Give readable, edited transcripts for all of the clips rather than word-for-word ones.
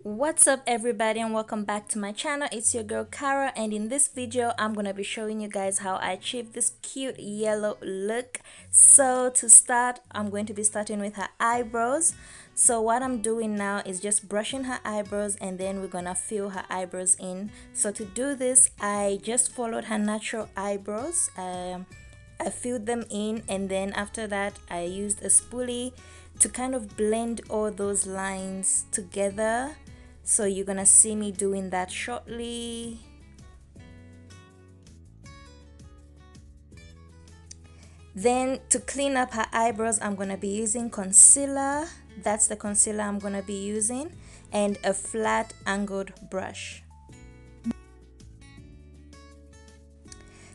What's up everybody and welcome back to my channel. It's your girl Kara, and in this video I'm gonna be showing you guys how I achieved this cute yellow look. So to start, I'm going to be starting with her eyebrows. So what I'm doing now is just brushing her eyebrows, and then we're gonna fill her eyebrows in. So to do this, I just followed her natural eyebrows. I filled them in, and then after that I used a spoolie to kind of blend all those lines together. So you're gonna see me doing that shortly. Then to clean up her eyebrows, I'm gonna be using concealer. That's the concealer I'm gonna be using, and a flat angled brush.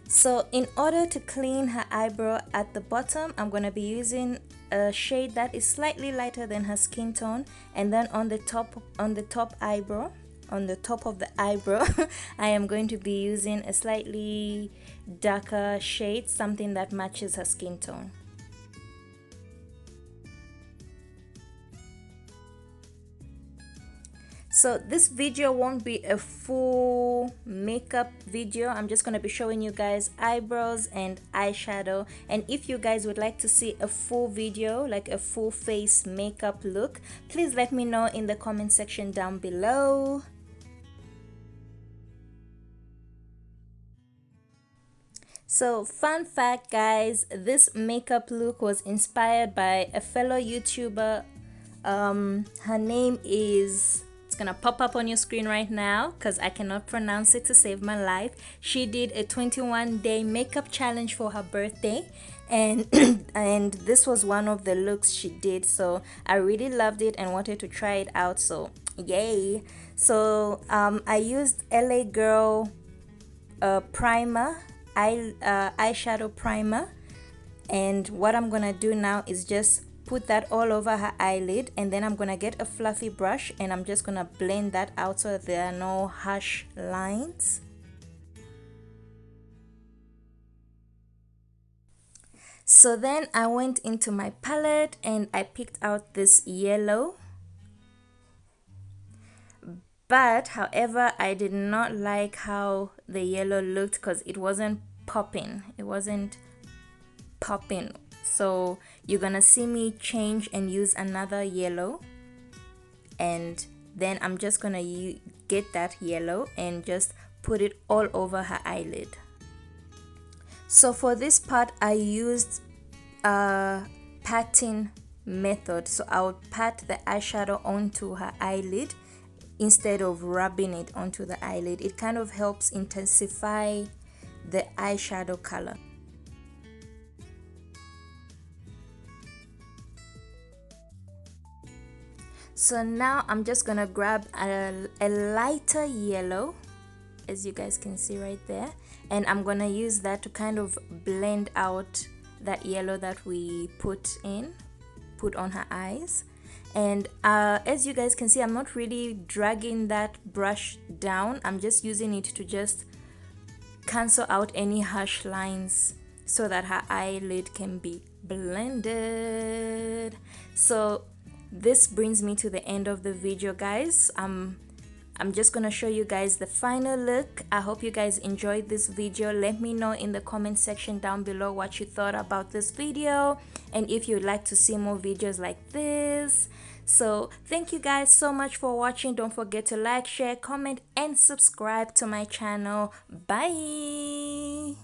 So in order to clean her eyebrow at the bottom, I'm going to be using a shade that is slightly lighter than her skin tone, and then on the top eyebrow, on the top of the eyebrow, I am going to be using a slightly darker shade, something that matches her skin tone. So this video won't be a full makeup video. I'm just going to be showing you guys eyebrows and eyeshadow, and if you guys would like to see a full video, like a full face makeup look, please let me know in the comment section down below. So fun fact guys, this makeup look was inspired by a fellow YouTuber. Her name is, it's gonna pop up on your screen right now because I cannot pronounce it to save my life. She did a 21-day makeup challenge for her birthday, and and this was one of the looks she did. So I really loved it and wanted to try it out, so yay. So I used LA Girl primer, eyeshadow primer, and what I'm gonna do now is just put that all over her eyelid, and then I'm gonna get a fluffy brush and I'm just gonna blend that out so that there are no harsh lines. So then I went into my palette and I picked out this yellow, but however I did not like how the yellow looked because it wasn't popping. So you're gonna see me change and use another yellow, and then I'm just gonna get that yellow and just put it all over her eyelid. So for this part I used a patting method. So I would pat the eyeshadow onto her eyelid instead of rubbing it onto the eyelid. It kind of helps intensify the eyeshadow color. So now I'm just gonna grab a lighter yellow, as you guys can see right there, and I'm gonna use that to kind of blend out that yellow that we put on her eyes. And as you guys can see, I'm not really dragging that brush down. I'm just using it to just cancel out any harsh lines so that her eyelid can be blended. So this brings me to the end of the video guys. I'm just gonna show you guys the final look. I hope you guys enjoyed this video. Let me know in the comment section down below what you thought about this video, and if you'd like to see more videos like this. So thank you guys so much for watching. Don't forget to like, share, comment, and subscribe to my channel. Bye.